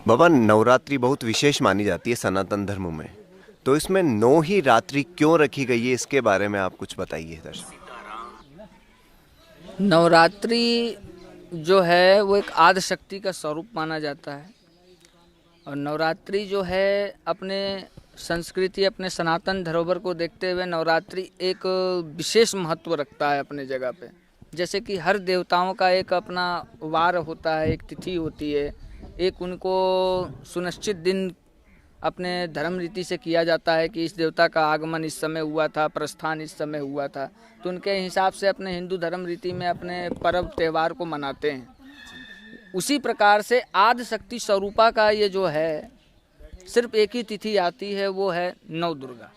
बाबा, नवरात्रि बहुत विशेष मानी जाती है सनातन धर्म में। तो इसमें 9 ही रात्रि क्यों रखी गई है, इसके बारे में आप कुछ बताइए दर्शक। नवरात्रि जो है वो एक आदि शक्ति का स्वरूप माना जाता है। और नवरात्रि जो है अपने संस्कृति, अपने सनातन धरोहर को देखते हुए नवरात्रि एक विशेष महत्व रखता है अपने जगह पे। जैसे कि हर देवताओं का एक अपना वार होता है, एक तिथि होती है, एक उनको सुनिश्चित दिन अपने धर्म रीति से किया जाता है कि इस देवता का आगमन इस समय हुआ था, प्रस्थान इस समय हुआ था। तो उनके हिसाब से अपने हिंदू धर्म रीति में अपने पर्व त्यौहार को मनाते हैं। उसी प्रकार से आदि शक्ति स्वरूपा का ये जो है सिर्फ एक ही तिथि आती है, वो है नव दुर्गा,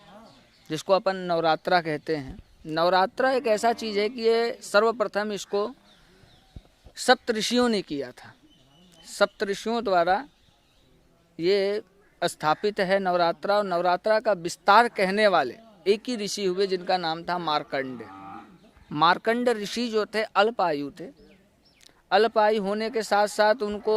जिसको अपन नवरात्रा कहते हैं। नवरात्रा एक ऐसा चीज़ है कि ये सर्वप्रथम इसको सप्तऋषियों ने किया था। सप्तऋषियों द्वारा ये स्थापित है नवरात्रा। और नवरात्रा का विस्तार कहने वाले एक ही ऋषि हुए जिनका नाम था मार्कंड। मार्कंड ऋषि जो थे अल्पायु थे। अल्पायु होने के साथ साथ उनको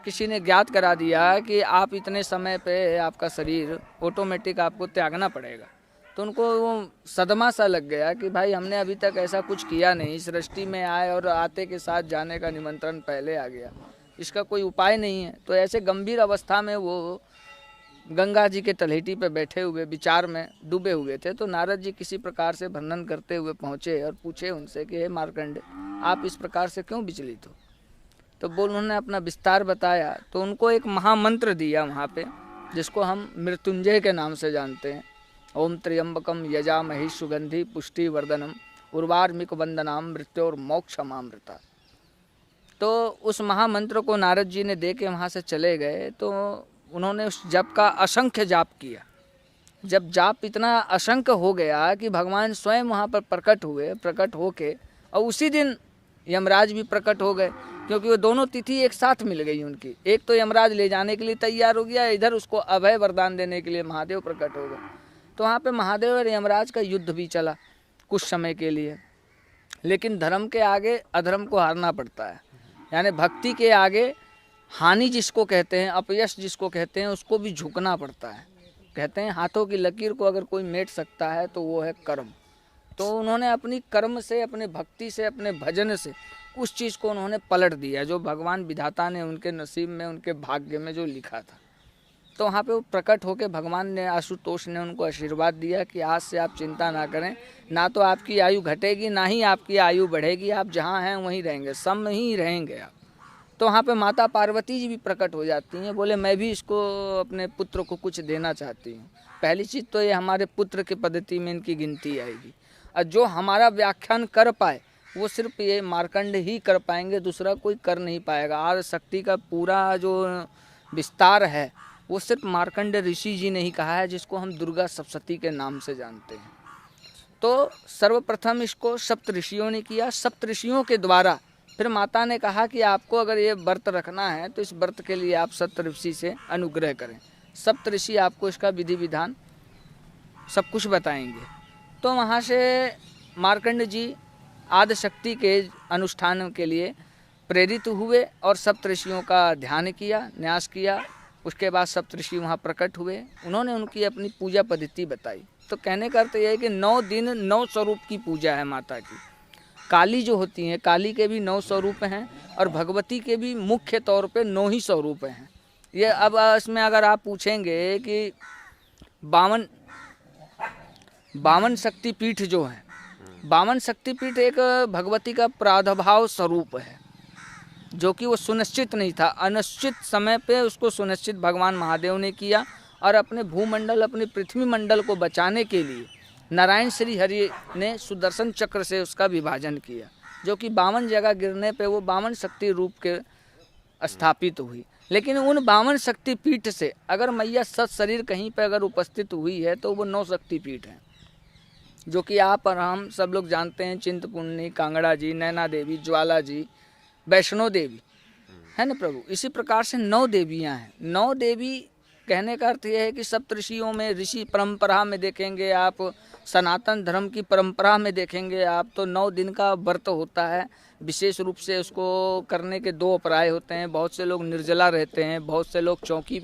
किसी ने ज्ञात करा दिया कि आप इतने समय पे आपका शरीर ऑटोमेटिक आपको त्यागना पड़ेगा। तो उनको वो सदमा सा लग गया कि भाई हमने अभी तक ऐसा कुछ किया नहीं, सृष्टि में आए और आते के साथ जाने का निमंत्रण पहले आ गया, इसका कोई उपाय नहीं है। तो ऐसे गंभीर अवस्था में वो गंगा जी के तलहटी पे बैठे हुए विचार में डूबे हुए थे। तो नारद जी किसी प्रकार से वर्णन करते हुए पहुँचे और पूछे उनसे कि हे मार्कंड, आप इस प्रकार से क्यों विचलित हो। तो उन्होंने अपना विस्तार बताया। तो उनको एक महामंत्र दिया वहाँ पे, जिसको हम मृत्युंजय के नाम से जानते हैं। ओम त्र्यंबकम यजामहे सुगंधि पुष्टि वर्धनम उर्वारुक वंदनाम मृत्योर्मोक्षमामृता। तो उस महामंत्र को नारद जी ने दे के वहाँ से चले गए। तो उन्होंने उस जप का असंख्य जाप किया। जब जाप इतना असंख्य हो गया कि भगवान स्वयं वहाँ पर प्रकट हुए, प्रकट होके और उसी दिन यमराज भी प्रकट हो गए, क्योंकि वो दोनों तिथि एक साथ मिल गई उनकी। एक तो यमराज ले जाने के लिए तैयार हो गया, इधर उसको अभय वरदान देने के लिए महादेव प्रकट हो गए। तो वहाँ पे महादेव और यमराज का युद्ध भी चला कुछ समय के लिए। लेकिन धर्म के आगे अधर्म को हारना पड़ता है, यानी भक्ति के आगे हानि जिसको कहते हैं, अपयश जिसको कहते हैं, उसको भी झुकना पड़ता है। कहते हैं हाथों की लकीर को अगर कोई मेट सकता है तो वो है कर्म। तो उन्होंने अपनी कर्म से, अपने भक्ति से, अपने भजन से उस चीज़ को उन्होंने पलट दिया जो भगवान विधाता ने उनके नसीब में, उनके भाग्य में जो लिखा था। तो वहाँ पे वो प्रकट होकर भगवान ने, आशुतोष ने उनको आशीर्वाद दिया कि आज से आप चिंता ना करें, ना तो आपकी आयु घटेगी ना ही आपकी आयु बढ़ेगी, आप जहाँ हैं वहीं रहेंगे, सम ही रहेंगे आप। तो वहाँ पे माता पार्वती जी भी प्रकट हो जाती हैं। बोले मैं भी इसको अपने पुत्र को कुछ देना चाहती हूँ। पहली चीज़ तो ये हमारे पुत्र की पद्धति में इनकी गिनती आएगी, और जो हमारा व्याख्यान कर पाए वो सिर्फ ये मार्कंड ही कर पाएंगे, दूसरा कोई कर नहीं पाएगा। आदि शक्ति का पूरा जो विस्तार है वो सिर्फ मार्कंड ऋषि जी ने ही कहा है, जिसको हम दुर्गा सप्तशती के नाम से जानते हैं। तो सर्वप्रथम इसको सप्त ऋषियों ने किया। सप्त ऋषियों के द्वारा फिर माता ने कहा कि आपको अगर ये व्रत रखना है तो इस व्रत के लिए आप सप्त ऋषि से अनुग्रह करें। सप्त ऋषि आपको इसका विधि विधान सब कुछ बताएंगे। तो वहाँ से मार्कंड जी आदि शक्ति के अनुष्ठान के लिए प्रेरित हुए और सप्त ऋषियों का ध्यान किया, न्यास किया। उसके बाद सप्त ऋषि वहाँ प्रकट हुए, उन्होंने उनकी अपनी पूजा पद्धति बताई। तो कहने का अर्थ यह है कि 9 दिन 9 स्वरूप की पूजा है माता की। काली जो होती हैं, काली के भी 9 स्वरूप हैं और भगवती के भी मुख्य तौर पे 9 ही स्वरूप हैं। ये अब इसमें अगर आप पूछेंगे कि 52 शक्तिपीठ जो हैं, 52 शक्तिपीठ एक भगवती का प्रादुर्भाव स्वरूप है, जो कि वो सुनिश्चित नहीं था। अनिश्चित समय पे उसको सुनिश्चित भगवान महादेव ने किया और अपने भूमंडल, अपने पृथ्वी मंडल को बचाने के लिए नारायण श्री हरि ने सुदर्शन चक्र से उसका विभाजन किया, जो कि 52 जगह गिरने पे वो 52 शक्ति रूप के स्थापित हुई। लेकिन उन 52 शक्तिपीठ से अगर मैया सत शरीर कहीं पे अगर उपस्थित हुई है तो वो 9 शक्तिपीठ हैं, जो कि आप और हम सब लोग जानते हैं। चिंतपूर्णी, कांगड़ा जी, नैना देवी, ज्वाला जी, वैष्णो देवी, है ना प्रभु। इसी प्रकार से 9 देवियाँ हैं। 9 देवी कहने का अर्थ यह है कि सप्तऋषियों में, ऋषि परंपरा में देखेंगे आप, सनातन धर्म की परंपरा में देखेंगे आप, तो 9 दिन का व्रत होता है। विशेष रूप से उसको करने के 2 उपाय होते हैं। बहुत से लोग निर्जला रहते हैं, बहुत से लोग चौकी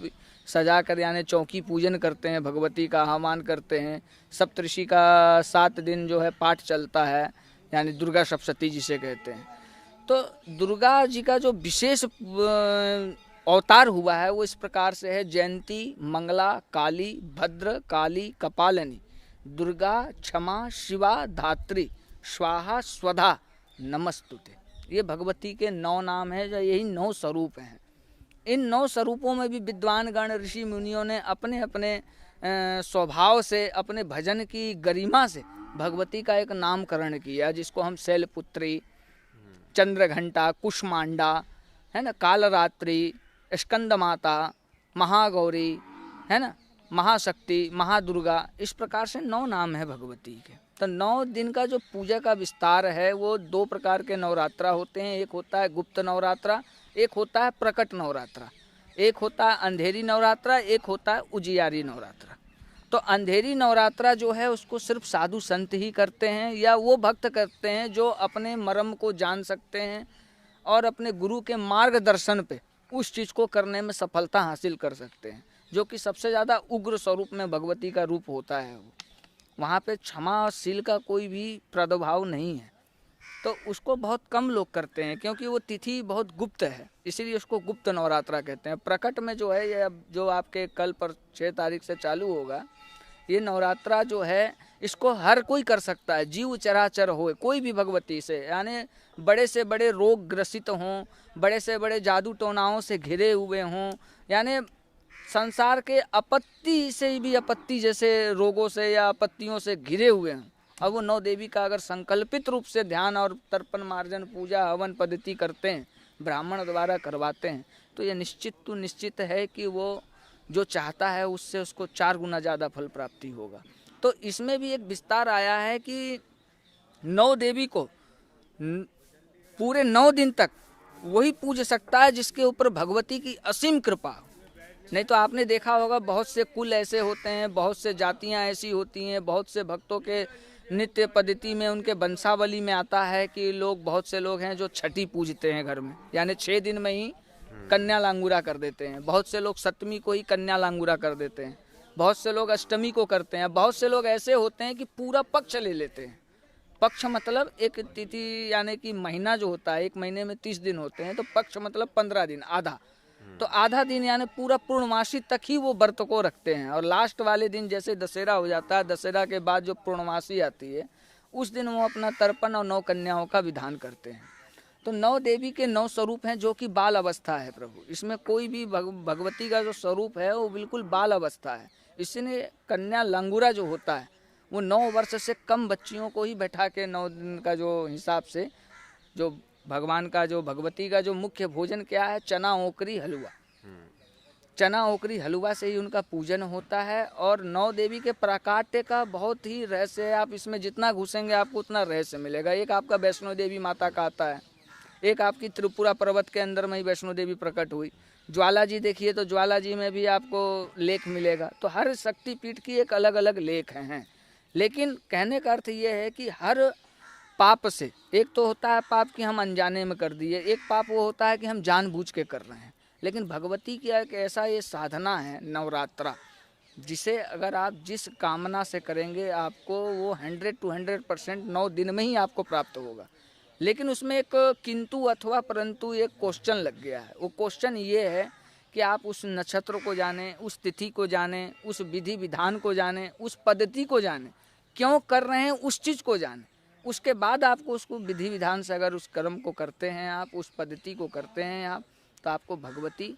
सजा कर यानी चौकी पूजन करते हैं, भगवती का आह्वान करते हैं। सप्तऋषि का 7 दिन जो है पाठ चलता है, यानी दुर्गा सप्तशती जिसे कहते हैं। तो दुर्गा जी का जो विशेष अवतार हुआ है वो इस प्रकार से है: जयंती, मंगला, काली, भद्र, काली, कपालिनी, दुर्गा, क्षमा, शिवा, धात्री, स्वाहा, स्वधा, नमस्तुते। ये भगवती के 9 नाम हैं, जो यही 9 स्वरूप हैं। इन 9 स्वरूपों में भी विद्वान गण, ऋषि मुनियों ने अपने अपने स्वभाव से, अपने भजन की गरिमा से भगवती का एक नामकरण किया, जिसको हम शैलपुत्री, चंद्रघंटा, कुष्मांडा, है ना, कालरात्रि, स्कंद माता, महागौरी, है ना, महाशक्ति, महादुर्गा, इस प्रकार से 9 नाम है भगवती के। तो 9 दिन का जो पूजा का विस्तार है वो 2 प्रकार के नवरात्रा होते हैं। एक होता है गुप्त नवरात्रा, एक होता है प्रकट नवरात्रा, एक होता है अंधेरी नवरात्रा, एक होता है उजियारी नवरात्रा। तो अंधेरी नवरात्रा जो है उसको सिर्फ साधु संत ही करते हैं, या वो भक्त करते हैं जो अपने मर्म को जान सकते हैं और अपने गुरु के मार्गदर्शन पे उस चीज़ को करने में सफलता हासिल कर सकते हैं, जो कि सबसे ज़्यादा उग्र स्वरूप में भगवती का रूप होता है। वो वहाँ पे क्षमा और शील का कोई भी प्रादुर्भाव नहीं है, तो उसको बहुत कम लोग करते हैं, क्योंकि वो तिथि बहुत गुप्त है, इसीलिए उसको गुप्त नवरात्रा कहते हैं। प्रकट में जो है, ये अब जो आपके कल पर 6 तारीख से चालू होगा, ये नवरात्रा जो है इसको हर कोई कर सकता है, जीव चराचर हो, कोई भी भगवती से, यानी बड़े से बड़े रोग ग्रसित हों, बड़े से बड़े जादू टोनाओं से घिरे हुए हों, यानी संसार के आपत्ति से भी आपत्ति जैसे रोगों से या आपत्तियों से घिरे हुए हैं, अब वो 9 देवी का अगर संकल्पित रूप से ध्यान और तर्पण, मार्जन, पूजा, हवन पद्धति करते हैं, ब्राह्मण द्वारा करवाते हैं, तो ये निश्चित है कि वो जो चाहता है उससे उसको 4 गुना ज़्यादा फल प्राप्ति होगा। तो इसमें भी एक विस्तार आया है कि 9 देवी को पूरे 9 दिन तक वही पूज सकता है जिसके ऊपर भगवती की असीम कृपा हो। नहीं तो आपने देखा होगा बहुत से कुल ऐसे होते हैं, बहुत से जातियां ऐसी होती हैं, बहुत से भक्तों के नित्य पद्धति में, उनके वंशावली में आता है कि लोग, बहुत से लोग हैं जो छठी पूजते हैं घर में, यानी 6 दिन में ही कन्या लांगुरा कर देते हैं। बहुत से लोग 7वीं को ही कन्या लांगुरा कर देते हैं, बहुत से लोग अष्टमी को करते हैं, बहुत से लोग ऐसे होते हैं कि पूरा पक्ष ले लेते हैं। पक्ष मतलब एक तिथि, यानी कि महीना जो होता है, 1 महीने में 30 दिन होते हैं, तो पक्ष मतलब 15 दिन, आधा। तो आधा दिन यानी पूरा पूर्णमासी तक ही वो व्रत को रखते हैं, और लास्ट वाले दिन जैसे दशहरा हो जाता है, दशहरा के बाद जो पूर्णमासी आती है, उस दिन वो अपना तर्पण और 9 कन्याओं का विधान करते हैं। तो 9 देवी के 9 स्वरूप हैं, जो कि बाल अवस्था है प्रभु। इसमें कोई भी भगवती का जो स्वरूप है वो बिल्कुल बाल अवस्था है। इसलिए कन्या लंगूरा जो होता है वो 9 वर्ष से कम बच्चियों को ही बैठा के 9 दिन का जो हिसाब से, जो भगवान का, जो भगवती का जो मुख्य भोजन क्या है, चना ओकरी हलवा, चना ओकरी हलवा से ही उनका पूजन होता है। और 9 देवी के प्राकाट्य का बहुत ही रहस्य है, आप इसमें जितना घुसेंगे आपको उतना रहस्य मिलेगा। एक आपका वैष्णो देवी माता का आता है, एक आपकी त्रिपुरा पर्वत के अंदर में ही वैष्णो देवी प्रकट हुई, ज्वाला जी देखिए तो ज्वाला जी में भी आपको लेख मिलेगा। तो हर शक्तिपीठ की एक अलग अलग लेख हैं। लेकिन कहने का अर्थ ये है कि हर पाप से, एक तो होता है पाप कि हम अनजाने में कर दिए, एक पाप वो होता है कि हम जानबूझ के कर रहे हैं। लेकिन भगवती की एक ऐसा ये साधना है नवरात्रा, जिसे अगर आप जिस कामना से करेंगे आपको वो 100 to 100% 9 दिन में ही आपको प्राप्त होगा। लेकिन उसमें एक किंतु अथवा परंतु एक क्वेश्चन लग गया है। वो क्वेश्चन ये है कि आप उस नक्षत्र को जानें, उस तिथि को जानें, उस विधि विधान को जानें, उस पद्धति को जानें, क्यों कर रहे हैं उस चीज़ को जानें। उसके बाद आपको उसको विधि विधान से अगर उस कर्म को करते हैं आप, उस पद्धति को करते हैं आप, तो आपको भगवती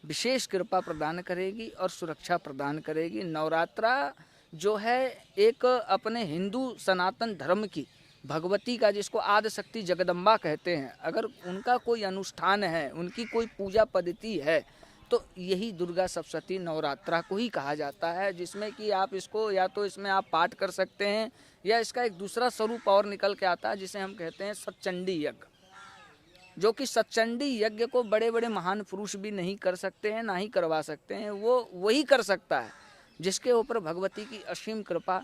विशेष कृपा प्रदान करेगी और सुरक्षा प्रदान करेगी। नवरात्रा जो है एक अपने हिंदू सनातन धर्म की भगवती का, जिसको आदि शक्ति जगदम्बा कहते हैं, अगर उनका कोई अनुष्ठान है, उनकी कोई पूजा पद्धति है, तो यही दुर्गा सप्तशती नवरात्रा को ही कहा जाता है। जिसमें कि आप इसको या तो इसमें आप पाठ कर सकते हैं, या इसका एक दूसरा स्वरूप और निकल के आता है जिसे हम कहते हैं सतचंडी यज्ञ। जो कि सचंडी यज्ञ को बड़े बड़े महान पुरुष भी नहीं कर सकते हैं, ना ही करवा सकते हैं। वो वही कर सकता है जिसके ऊपर भगवती की असीम कृपा,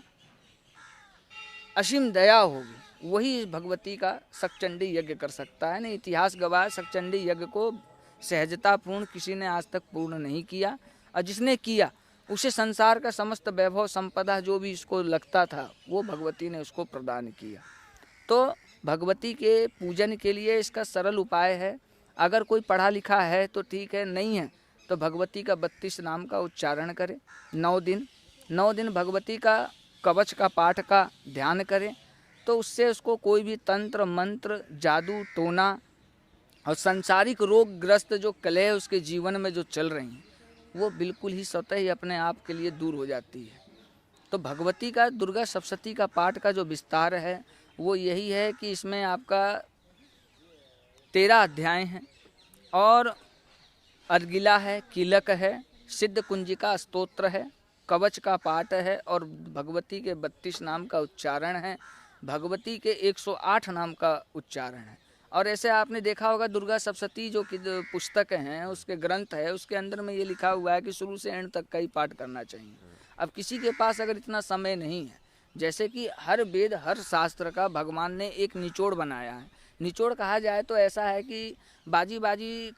असीम दया होगी, वही इस भगवती का सचंडी यज्ञ कर सकता है। नहीं, इतिहास गवाह है, सचंडी यज्ञ को सहजतापूर्ण किसी ने आज तक पूर्ण नहीं किया, और जिसने किया उसे संसार का समस्त वैभव संपदा जो भी इसको लगता था वो भगवती ने उसको प्रदान किया। तो भगवती के पूजन के लिए इसका सरल उपाय है। अगर कोई पढ़ा लिखा है तो ठीक है, नहीं है तो भगवती का 32 नाम का उच्चारण करें 9 दिन भगवती का कवच का पाठ का ध्यान करें, तो उससे उसको कोई भी तंत्र मंत्र, जादू टोना और सांसारिक रोगग्रस्त जो कलह उसके जीवन में जो चल रही हैं वो बिल्कुल ही स्वतः ही अपने आप के लिए दूर हो जाती है। तो भगवती का दुर्गा सप्तशती का पाठ का जो विस्तार है वो यही है कि इसमें आपका 13 अध्याय हैं और अर्गिला है, कीलक है, सिद्ध कुंजिका स्तोत्र है, कवच का पाठ है और भगवती के 32 नाम का उच्चारण है, भगवती के 108 नाम का उच्चारण है। और ऐसे आपने देखा होगा दुर्गा सप्तशती जो कि पुस्तक हैं, उसके ग्रंथ है, उसके अंदर में ये लिखा हुआ है कि शुरू से एंड तक का ही पाठ करना चाहिए। अब किसी के पास अगर इतना समय नहीं है, जैसे कि हर वेद हर शास्त्र का भगवान ने एक निचोड़ बनाया है। निचोड़ कहा जाए तो ऐसा है कि बाजी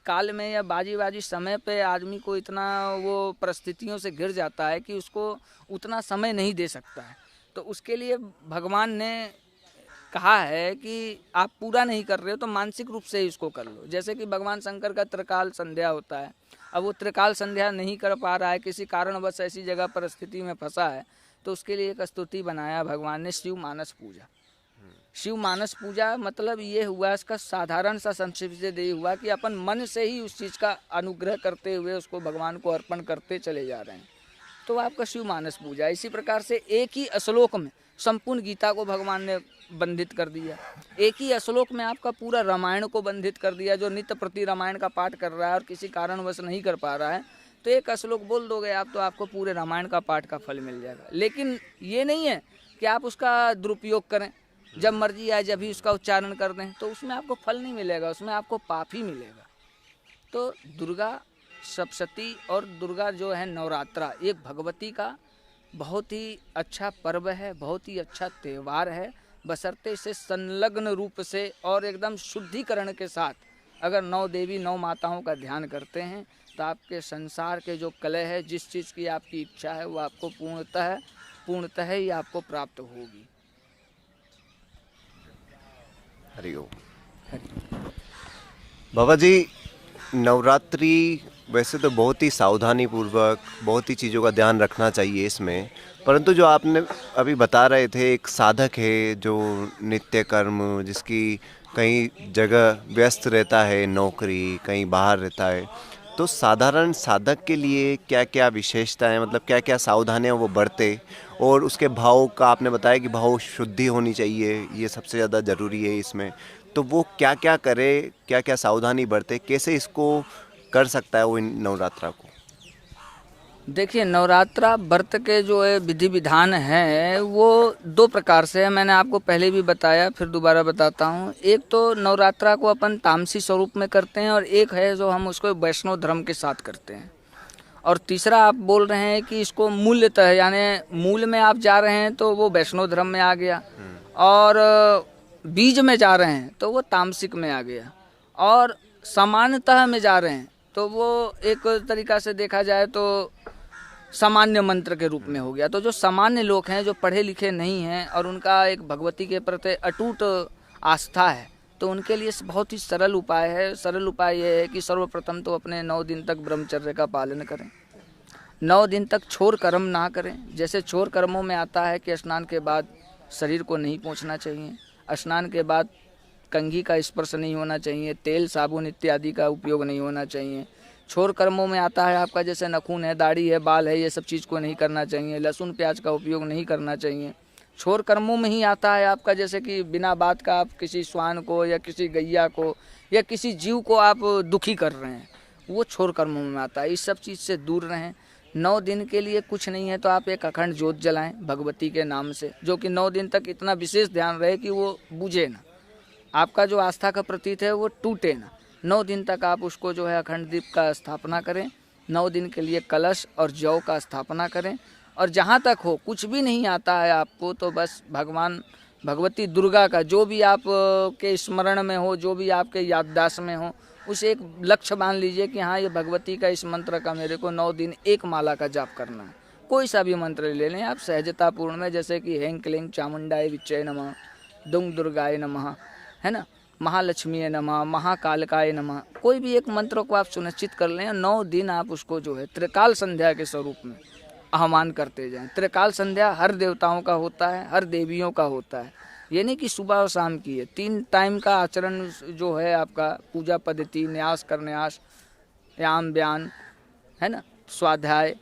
काल में या बाजी समय पे आदमी को इतना वो परिस्थितियों से घिर जाता है कि उसको उतना समय नहीं दे सकता है। तो उसके लिए भगवान ने कहा है कि आप पूरा नहीं कर रहे हो तो मानसिक रूप से ही इसको कर लो। जैसे कि भगवान शंकर का त्रिकाल संध्या होता है, अब वो त्रिकाल संध्या नहीं कर पा रहा है, किसी कारणवश ऐसी जगह परिस्थिति में फंसा है, तो उसके लिए एक स्तुति बनाया भगवान ने, शिव मानस पूजा। शिव मानस पूजा मतलब ये हुआ, इसका साधारण सा संक्षिप्त से ये हुआ कि अपन मन से ही उस चीज़ का अनुग्रह करते हुए उसको भगवान को अर्पण करते चले जा रहे हैं, तो आपका शिव मानस पूजा। इसी प्रकार से एक ही श्लोक में संपूर्ण गीता को भगवान ने बंधित कर दिया, एक ही श्लोक में आपका पूरा रामायण को बंधित कर दिया। जो नित्य प्रति रामायण का पाठ कर रहा है और किसी कारणवश नहीं कर पा रहा है, तो एक श्लोक बोल दोगे आप तो आपको पूरे रामायण का पाठ का फल मिल जाएगा। लेकिन ये नहीं है कि आप उसका दुरुपयोग करें, जब मर्जी आए जब भी उसका उच्चारण कर दें, तो उसमें आपको फल नहीं मिलेगा, उसमें आपको पाप ही मिलेगा। तो दुर्गा सप्तशती और दुर्गा जो है नवरात्रा एक भगवती का बहुत ही अच्छा पर्व है, बहुत ही अच्छा त्यौहार है। बशर्ते इसे संलग्न रूप से और एकदम शुद्धिकरण के साथ अगर 9 देवी 9 माताओं का ध्यान करते हैं तो आपके संसार के जो कलह है, जिस चीज़ की आपकी इच्छा है वो आपको पूर्णतः ही आपको प्राप्त होगी। हरिओम। बाबा जी, नवरात्रि वैसे तो बहुत ही सावधानी पूर्वक बहुत ही चीज़ों का ध्यान रखना चाहिए इसमें, परंतु जो आपने अभी बता रहे थे, एक साधक है जो नित्य कर्म जिसकी कहीं जगह व्यस्त रहता है, नौकरी कहीं बाहर रहता है, तो साधारण साधक के लिए क्या क्या विशेषताएं, मतलब क्या क्या सावधानियां वो बरते, और उसके भाव का आपने बताया कि भाव शुद्धि होनी चाहिए, ये सबसे ज़्यादा ज़रूरी है इसमें, तो वो क्या क्या करे, क्या क्या सावधानी बरते, कैसे इसको कर सकता है वो इन नवरात्रा को? देखिए, नवरात्रा व्रत के जो है विधि विधान है वो 2 प्रकार से है। मैंने आपको पहले भी बताया, फिर दोबारा बताता हूँ। एक तो नवरात्रा को अपन तामसी स्वरूप में करते हैं और एक है जो हम उसको वैष्णव धर्म के साथ करते हैं। और तीसरा आप बोल रहे हैं कि इसको मूल्यतः यानी मूल में आप जा रहे हैं तो वो वैष्णव धर्म में आ गया, और बीज में जा रहे हैं तो वो तामसिक में आ गया, और सामान्यतः में जा रहे हैं तो वो एक तरीका से देखा जाए तो सामान्य मंत्र के रूप में हो गया। तो जो सामान्य लोग हैं, जो पढ़े लिखे नहीं हैं और उनका एक भगवती के प्रति अटूट आस्था है, तो उनके लिए बहुत ही सरल उपाय है। सरल उपाय ये है कि सर्वप्रथम तो अपने 9 दिन तक ब्रह्मचर्य का पालन करें, 9 दिन तक छोर कर्म ना करें। जैसे छोर कर्मों में आता है कि स्नान के बाद शरीर को नहीं पोंछना चाहिए, स्नान के बाद कंघी का स्पर्श नहीं होना चाहिए, तेल साबुन इत्यादि का उपयोग नहीं होना चाहिए। छोर कर्मों में आता है आपका जैसे नखून है, दाढ़ी है, बाल है, ये सब चीज़ को नहीं करना चाहिए, लहसुन प्याज का उपयोग नहीं करना चाहिए। छोर कर्मों में ही आता है आपका जैसे कि बिना बात का आप किसी श्वान को या किसी गैया को या किसी जीव को आप दुखी कर रहे हैं, वो छोर कर्मों में आता है। इस सब चीज़ से दूर रहें। 9 दिन के लिए कुछ नहीं है तो आप एक अखंड ज्योत जलाएं भगवती के नाम से, जो कि 9 दिन तक इतना विशेष ध्यान रहे कि वो बुझे ना। आपका जो आस्था का प्रतीक है वो टूटे ना। 9 दिन तक आप उसको जो है अखंड दीप का स्थापना करें। 9 दिन के लिए कलश और जौ का स्थापना करें। और जहाँ तक हो कुछ भी नहीं आता है आपको तो बस भगवान भगवती दुर्गा का जो भी आप के स्मरण में हो, जो भी आपके याददाश्त में हो, उसे एक लक्ष्य मान लीजिए कि हाँ ये भगवती का इस मंत्र का मेरे को 9 दिन एक माला का जाप करना है। कोई सा भी मंत्र ले लें आप सहजतापूर्ण में, जैसे कि हें क्लीं चामुंडाय विच्चे नमः, दुंग दुर्गाय नमः, है ना, महालक्ष्मी नमः, महाकालकाय नमः। कोई भी एक मंत्र को आप सुनिश्चित कर लें। 9 दिन आप उसको जो है त्रिकाल संध्या के स्वरूप में आह्वान करते जाएं। त्रिकाल संध्या हर देवताओं का होता है, हर देवियों का होता है। ये नहीं कि सुबह और शाम की है। 3 टाइम का आचरण जो है आपका पूजा पद्धति, न्यास करन्यास, याम बयान, है ना, स्वाध्याय,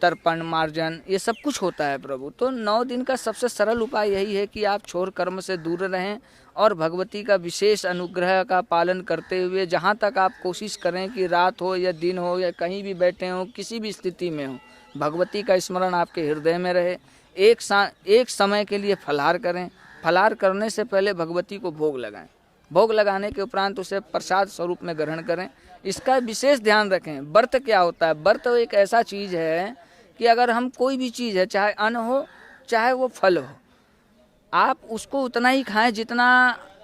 तर्पण, मार्जन, ये सब कुछ होता है प्रभु। तो 9 दिन का सबसे सरल उपाय यही है कि आप छोर कर्म से दूर रहें और भगवती का विशेष अनुग्रह का पालन करते हुए जहाँ तक आप कोशिश करें कि रात हो या दिन हो या कहीं भी बैठे हों, किसी भी स्थिति में हो, भगवती का स्मरण आपके हृदय में रहे। एक समय के लिए फलाहार करें। फलाहार करने से पहले भगवती को भोग लगाएं। भोग लगाने के उपरांत उसे प्रसाद स्वरूप में ग्रहण करें। इसका विशेष ध्यान रखें। व्रत क्या होता है? व्रत एक ऐसा चीज़ है कि अगर हम कोई भी चीज़ है, चाहे अन्न हो चाहे वो फल हो, आप उसको उतना ही खाएं जितना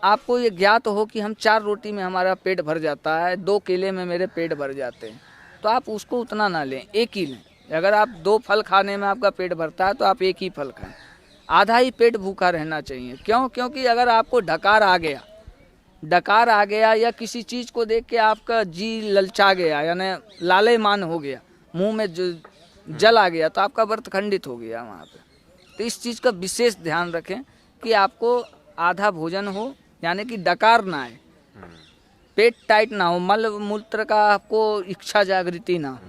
आपको ये ज्ञात हो कि हम 4 रोटी में हमारा पेट भर जाता है, 2 केले में मेरे पेट भर जाते हैं, तो आप उसको उतना ना लें, एक ही लें। अगर आप 2 फल खाने में आपका पेट भरता है तो आप एक ही फल खाएं। आधा ही पेट भूखा रहना चाहिए। क्यों? क्योंकि अगर आपको डकार आ गया या किसी चीज़ को देख के आपका जी ललचा गया, यानी लालेमान हो गया, मुंह में जल आ गया, तो आपका व्रत खंडित हो गया वहाँ पे। तो इस चीज़ का विशेष ध्यान रखें कि आपको आधा भोजन हो, यानी कि डकार ना आए, पेट टाइट ना हो, मल मूत्र का आपको इच्छा जागृति ना हो।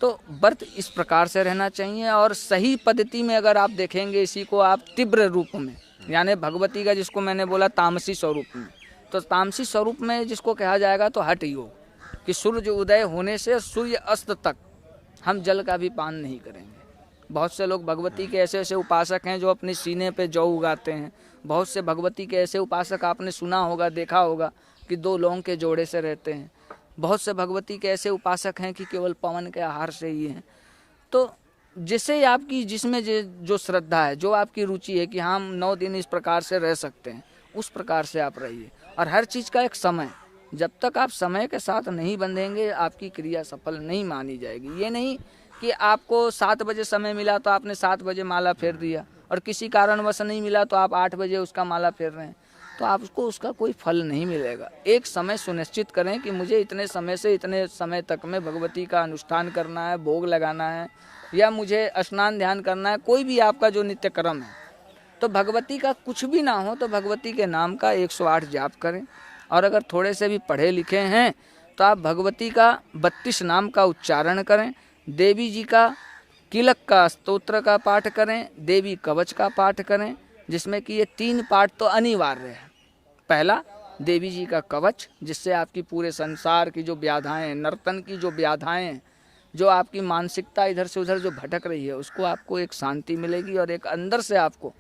तो व्रत इस प्रकार से रहना चाहिए। और सही पद्धति में अगर आप देखेंगे इसी को आप तीव्र रूप में, यानी भगवती का जिसको मैंने बोला तामसी स्वरूप में, तो तामसी स्वरूप में जिसको कहा जाएगा तो हठ योग, कि सूर्य उदय होने से सूर्य अस्त तक हम जल का भी पान नहीं करेंगे। बहुत से लोग भगवती के ऐसे ऐसे उपासक हैं जो अपने सीने पे जौ उगाते हैं। बहुत से भगवती के ऐसे उपासक आपने सुना होगा, देखा होगा कि 2 लौंग के जोड़े से रहते हैं। बहुत से भगवती के ऐसे उपासक हैं कि केवल पवन के आहार से ही हैं। तो जिससे आपकी जिसमें जो श्रद्धा है, जो आपकी रुचि है कि हम 9 दिन इस प्रकार से रह सकते हैं, उस प्रकार से आप रहिए। और हर चीज़ का एक समय, जब तक आप समय के साथ नहीं बंधेंगे आपकी क्रिया सफल नहीं मानी जाएगी। ये नहीं कि आपको 7 बजे समय मिला तो आपने 7 बजे माला फेर दिया, और किसी कारणवश नहीं मिला तो आप 8 बजे उसका माला फेर रहे हैं, तो आपको उसका कोई फल नहीं मिलेगा। एक समय सुनिश्चित करें कि मुझे इतने समय से इतने समय तक में भगवती का अनुष्ठान करना है, भोग लगाना है, या मुझे स्नान ध्यान करना है, कोई भी आपका जो नित्य कर्म है। तो भगवती का कुछ भी ना हो तो भगवती के नाम का 108 जाप करें। और अगर थोड़े से भी पढ़े लिखे हैं तो आप भगवती का 32 नाम का उच्चारण करें। देवी जी का किलक का स्तोत्र का पाठ करें, देवी कवच का पाठ करें, जिसमें कि ये 3 पाठ तो अनिवार्य है। पहला, देवी जी का कवच, जिससे आपकी पूरे संसार की जो व्याधाएं हैं, नर्तन की जो व्याधाएं हैं, जो आपकी मानसिकता इधर से उधर जो भटक रही है, उसको आपको एक शांति मिलेगी और एक अंदर से आपको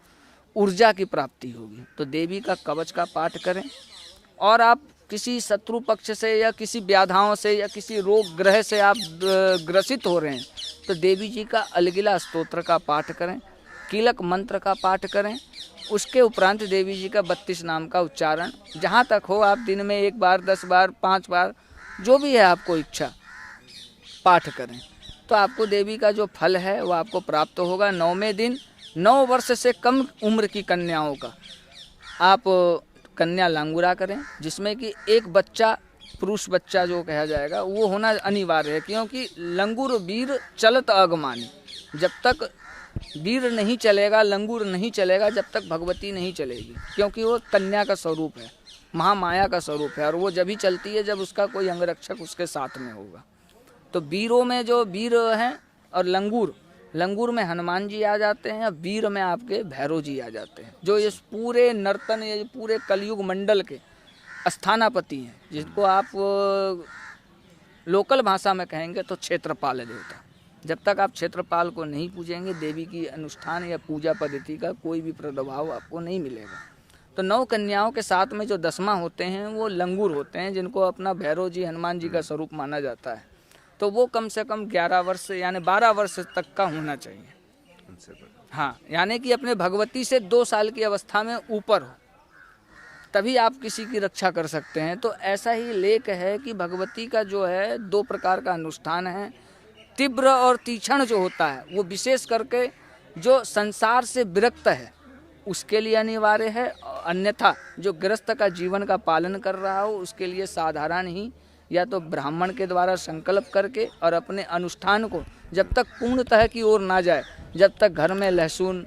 ऊर्जा की प्राप्ति होगी। तो देवी का कवच का पाठ करें। और आप किसी शत्रु पक्ष से या किसी व्याधाओं से या किसी रोग ग्रह से आप ग्रसित हो रहे हैं तो देवी जी का अलगिला स्तोत्र का पाठ करें, कीलक मंत्र का पाठ करें। उसके उपरांत देवी जी का 32 नाम का उच्चारण, जहाँ तक हो आप दिन में 1 बार, 10 बार, 5 बार, जो भी है आपको इच्छा, पाठ करें। तो आपको देवी का जो फल है वो आपको प्राप्त होगा। 9वें दिन 9 वर्ष से कम उम्र की कन्याओं का आप कन्या लांगुरा करें, जिसमें कि एक बच्चा, पुरुष बच्चा जो कहा जाएगा, वो होना अनिवार्य है। क्योंकि लंगूर वीर चलत अगमानी, जब तक वीर नहीं चलेगा, लंगूर नहीं चलेगा, जब तक भगवती नहीं चलेगी। क्योंकि वो कन्या का स्वरूप है, महामाया का स्वरूप है, और वो जब ही चलती है जब उसका कोई अंगरक्षक उसके साथ में होगा। तो वीरों में जो वीर हैं, और लंगूर में हनुमान जी आ जाते हैं, वीर में आपके भैरव जी आ जाते हैं, जो इस पूरे नर्तन, ये पूरे कलयुग मंडल के स्थानापति हैं, जिसको आप लोकल भाषा में कहेंगे तो क्षेत्रपाल देवता। जब तक आप क्षेत्रपाल को नहीं पूजेंगे, देवी की अनुष्ठान या पूजा पद्धति का कोई भी प्रभाव आपको नहीं मिलेगा। तो 9 कन्याओं के साथ में जो 10वां होते हैं वो लंगूर होते हैं, जिनको अपना भैरव जी हनुमान जी का स्वरूप माना जाता है। तो वो कम से कम 11 वर्ष यानी 12 वर्ष तक का होना चाहिए। हाँ, यानी कि अपने भगवती से 2 साल की अवस्था में ऊपर हो, तभी आप किसी की रक्षा कर सकते हैं। तो ऐसा ही लेख है कि भगवती का जो है 2 प्रकार का अनुष्ठान है। तीव्र और तीक्ष्ण जो होता है वो विशेष करके जो संसार से विरक्त है उसके लिए अनिवार्य है, अन्यथा जो गृहस्थ का जीवन का पालन कर रहा हो उसके लिए साधारण ही या तो ब्राह्मण के द्वारा संकल्प करके और अपने अनुष्ठान को जब तक पूर्णतः की ओर ना जाए, जब तक घर में लहसुन,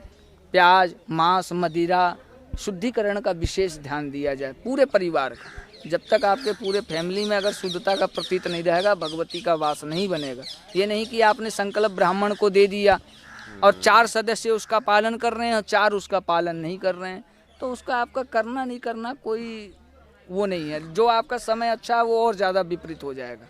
प्याज, मांस, मदिरा, शुद्धिकरण का विशेष ध्यान दिया जाए पूरे परिवार का। जब तक आपके पूरे फैमिली में अगर शुद्धता का प्रतीत नहीं रहेगा, भगवती का वास नहीं बनेगा। ये नहीं कि आपने संकल्प ब्राह्मण को दे दिया और 4 सदस्य उसका पालन कर रहे हैं और 4 उसका पालन नहीं कर रहे हैं, तो उसका आपका करना नहीं करना कोई वो नहीं है। जो आपका समय अच्छा है वो और ज़्यादा विपरीत हो जाएगा।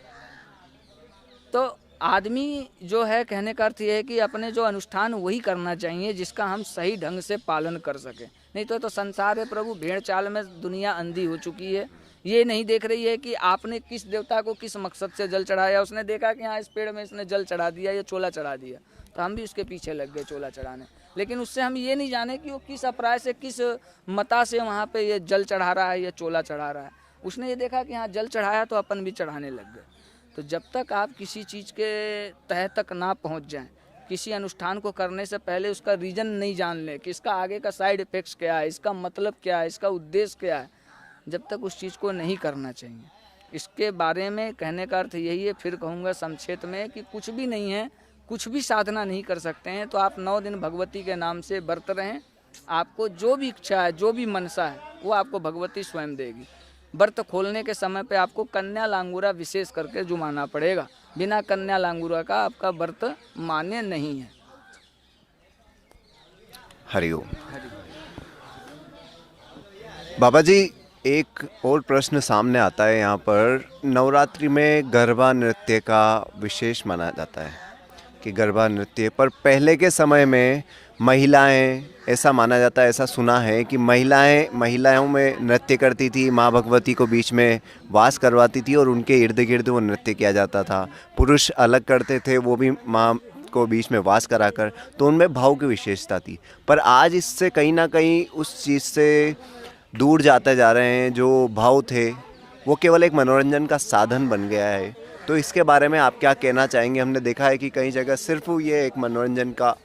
तो आदमी जो है, कहने का अर्थ ये है कि अपने जो अनुष्ठान वही करना चाहिए जिसका हम सही ढंग से पालन कर सकें। नहीं तो संसार है प्रभु, भेड़ चाल में दुनिया अंधी हो चुकी है। ये नहीं देख रही है कि आपने किस देवता को किस मकसद से जल चढ़ाया। उसने देखा कि हाँ इस पेड़ में इसने जल चढ़ा दिया या चोला चढ़ा दिया, तो हम भी उसके पीछे लग गए चोला चढ़ाने। लेकिन उससे हम ये नहीं जाने कि वो किस अभिप्राय से, किस मता से वहाँ पे ये जल चढ़ा रहा है या चोला चढ़ा रहा है। उसने ये देखा कि हाँ जल चढ़ाया तो अपन भी चढ़ाने लग गए। तो जब तक आप किसी चीज़ के तह तक ना पहुँच जाएं, किसी अनुष्ठान को करने से पहले उसका रीज़न नहीं जान लें कि इसका आगे का साइड इफेक्ट्स क्या है, इसका मतलब क्या है, इसका उद्देश्य क्या है, जब तक उस चीज़ को नहीं करना चाहिए। इसके बारे में कहने का अर्थ यही है, फिर कहूँगा संक्षेप में, कि कुछ भी नहीं है, कुछ भी साधना नहीं कर सकते हैं तो आप 9 दिन भगवती के नाम से व्रत रहें। आपको जो भी इच्छा है, जो भी मनसा है, वो आपको भगवती स्वयं देगी। व्रत खोलने के समय पे आपको कन्या लांगूरा विशेष करके जुमाना पड़ेगा। बिना कन्या लांगूरा का आपका व्रत मान्य नहीं है। हरिओम। बाबा जी, एक और प्रश्न सामने आता है यहाँ पर। नवरात्रि में गरबा नृत्य का विशेष माना जाता है कि गरबा नृत्य पर पहले के समय में महिलाएं, ऐसा माना जाता है, ऐसा सुना है कि महिलाओं में नृत्य करती थी, माँ भगवती को बीच में वास करवाती थी और उनके इर्द गिर्द वो नृत्य किया जाता था। पुरुष अलग करते थे, वो भी माँ को बीच में वास कराकर, तो उनमें भाव की विशेषता थी। पर आज इससे कहीं ना कहीं उस चीज़ से दूर जाते जा रहे हैं। जो भाव थे वो केवल एक मनोरंजन का साधन बन गया है। तो इसके बारे में आप क्या कहना चाहेंगे? हमने देखा है कि कई जगह सिर्फ ये एक मनोरंजन का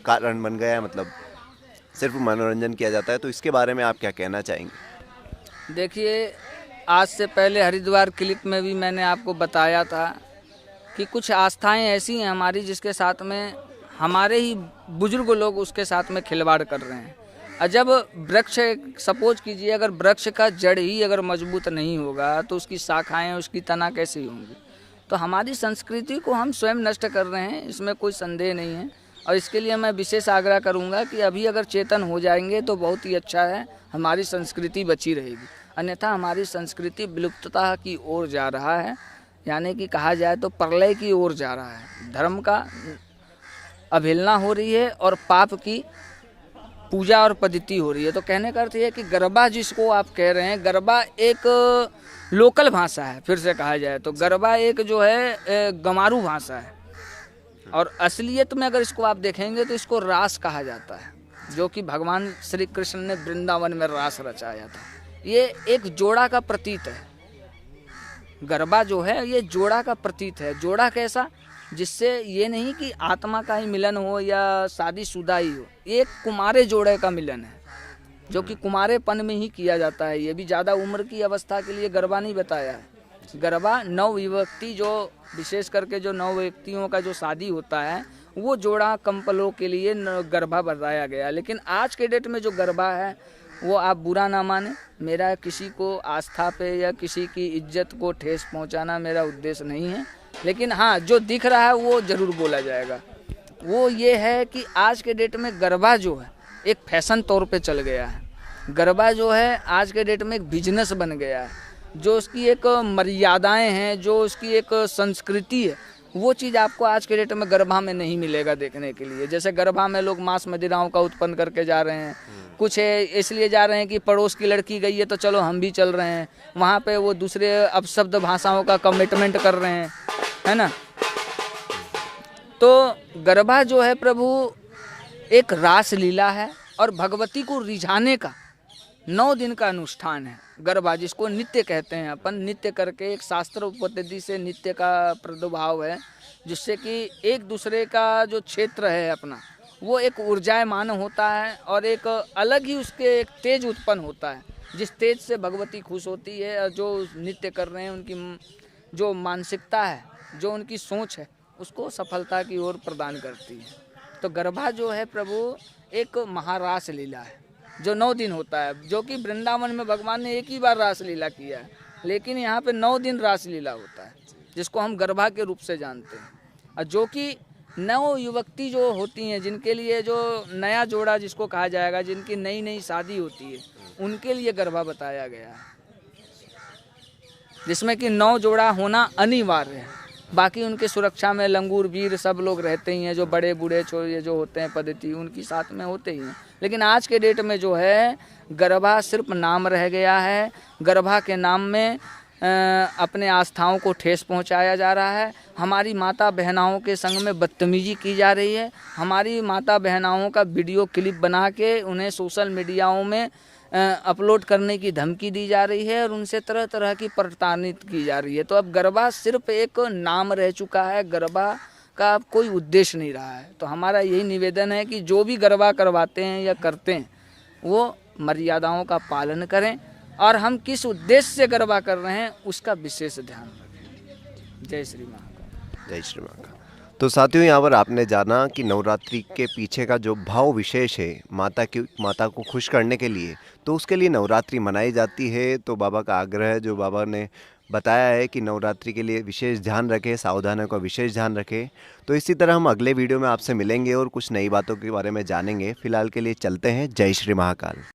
कारण बन गया है, मतलब सिर्फ मनोरंजन किया जाता है। तो इसके बारे में आप क्या कहना चाहेंगे? देखिए, आज से पहले हरिद्वार क्लिप में भी मैंने आपको बताया था कि कुछ आस्थाएं ऐसी हैं हमारी जिसके साथ में हमारे ही बुजुर्ग लोग उसके साथ में खिलवाड़ कर रहे हैं। और जब वृक्ष, सपोज कीजिए, अगर वृक्ष का जड़ ही अगर मजबूत नहीं होगा तो उसकी शाखाएं, उसकी तना कैसी होंगी? तो हमारी संस्कृति को हम स्वयं नष्ट कर रहे हैं, इसमें कोई संदेह नहीं है। और इसके लिए मैं विशेष आग्रह करूंगा कि अभी अगर चेतन हो जाएंगे तो बहुत ही अच्छा है, हमारी संस्कृति बची रहेगी। अन्यथा हमारी संस्कृति विलुप्तता की ओर जा रहा है, यानी कि कहा जाए तो प्रलय की ओर जा रहा है। धर्म का अवहेलना हो रही है और पाप की पूजा और पद्धति हो रही है। तो कहने का अर्थ ये है कि गरबा जिसको आप कह रहे हैं, गरबा एक लोकल भाषा है। फिर से कहा जाए तो गरबा एक जो है गमारू भाषा है, और असलियत में अगर इसको आप देखेंगे तो इसको रास कहा जाता है, जो कि भगवान श्री कृष्ण ने वृंदावन में रास रचाया था। ये एक जोड़ा का प्रतीक है। गरबा जो है ये जोड़ा का प्रतीक है। जोड़ा कैसा? जिससे ये नहीं कि आत्मा का ही मिलन हो या शादीशुदा ही हो, ये एक कुमारे जोड़े का मिलन है, जो कि कुमारेपन में ही किया जाता है। ये भी ज़्यादा उम्र की अवस्था के लिए गरबा नहीं बताया है। गरबा नवयुवती, जो विशेष करके जो नवयुवतियों का जो शादी होता है, वो जोड़ा कंपलों के लिए गरबा बताया गया। लेकिन आज के डेट में जो गरबा है वो आप बुरा ना माने, मेरा किसी को आस्था पे या किसी की इज्जत को ठेस पहुंचाना मेरा उद्देश्य नहीं है। लेकिन हाँ, जो दिख रहा है वो ज़रूर बोला जाएगा। वो ये है कि आज के डेट में गरबा जो है एक फैशन तौर पे चल गया है। गरबा जो है आज के डेट में एक बिजनेस बन गया है। जो उसकी एक मर्यादाएं हैं, जो उसकी एक संस्कृति है, वो चीज़ आपको आज के डेट में गरबा में नहीं मिलेगा देखने के लिए। जैसे गरबा में लोग मांस मदिराओं का उत्पन्न करके जा रहे हैं, कुछ है इसलिए जा रहे हैं कि पड़ोस की लड़की गई है तो चलो हम भी चल रहे हैं, वहाँ पे वो दूसरे अपशब्द भाषाओं का कमिटमेंट कर रहे हैं, है ना। तो गरबा जो है प्रभु एक रास लीला है और भगवती को रिझाने का 9 दिन का अनुष्ठान है गरबा, जिसको नित्य कहते हैं अपन। नित्य करके एक शास्त्र पद्धति से नित्य का प्रादुर्भाव है, जिससे कि एक दूसरे का जो क्षेत्र है अपना वो एक ऊर्जायमान होता है और एक अलग ही उसके एक तेज उत्पन्न होता है, जिस तेज से भगवती खुश होती है और जो नित्य कर रहे हैं उनकी जो मानसिकता है, जो उनकी सोच है, उसको सफलता की ओर प्रदान करती है। तो गरबा जो है प्रभु एक महारास लीला है जो 9 दिन होता है, जो कि वृंदावन में भगवान ने एक ही बार रास लीला किया है, लेकिन यहाँ पे 9 दिन रास लीला होता है, जिसको हम गरबा के रूप से जानते हैं। और जो कि नव युवती जो होती हैं, जिनके लिए जो नया जोड़ा जिसको कहा जाएगा, जिनकी नई नई शादी होती है, उनके लिए गरबा बताया गया है, जिसमें कि 9 जोड़ा होना अनिवार्य है। बाकी उनके सुरक्षा में लंगूर वीर सब लोग रहते ही हैं, जो बड़े बूढ़े ये जो होते हैं पद्धति उनकी साथ में होते ही हैं। लेकिन आज के डेट में जो है गरबा सिर्फ नाम रह गया है। गरबा के नाम में अपने आस्थाओं को ठेस पहुंचाया जा रहा है। हमारी माता बहनाओं के संग में बदतमीजी की जा रही है। हमारी माता बहनाओं का वीडियो क्लिप बना के उन्हें सोशल मीडियाओं में अपलोड करने की धमकी दी जा रही है और उनसे तरह तरह की प्रताड़ित की जा रही है। तो अब गरबा सिर्फ एक नाम रह चुका है, गरबा का कोई उद्देश्य नहीं रहा है। तो हमारा यही निवेदन है कि जो भी गरबा करवाते हैं या करते हैं वो मर्यादाओं का पालन करें और हम किस उद्देश्य से गरबा कर रहे हैं उसका विशेष ध्यान रखें। जय श्री महाकाल। जय श्री महाकाल। तो साथियों, यहाँ पर आपने जाना कि नवरात्रि के पीछे का जो भाव विशेष है माता को खुश करने के लिए, तो उसके लिए नवरात्रि मनाई जाती है। तो बाबा का आग्रह है, जो बाबा ने बताया है कि नवरात्रि के लिए विशेष ध्यान रखें, सावधानियों का विशेष ध्यान रखें। तो इसी तरह हम अगले वीडियो में आपसे मिलेंगे और कुछ नई बातों के बारे में जानेंगे। फिलहाल के लिए चलते हैं। जय श्री महाकाल।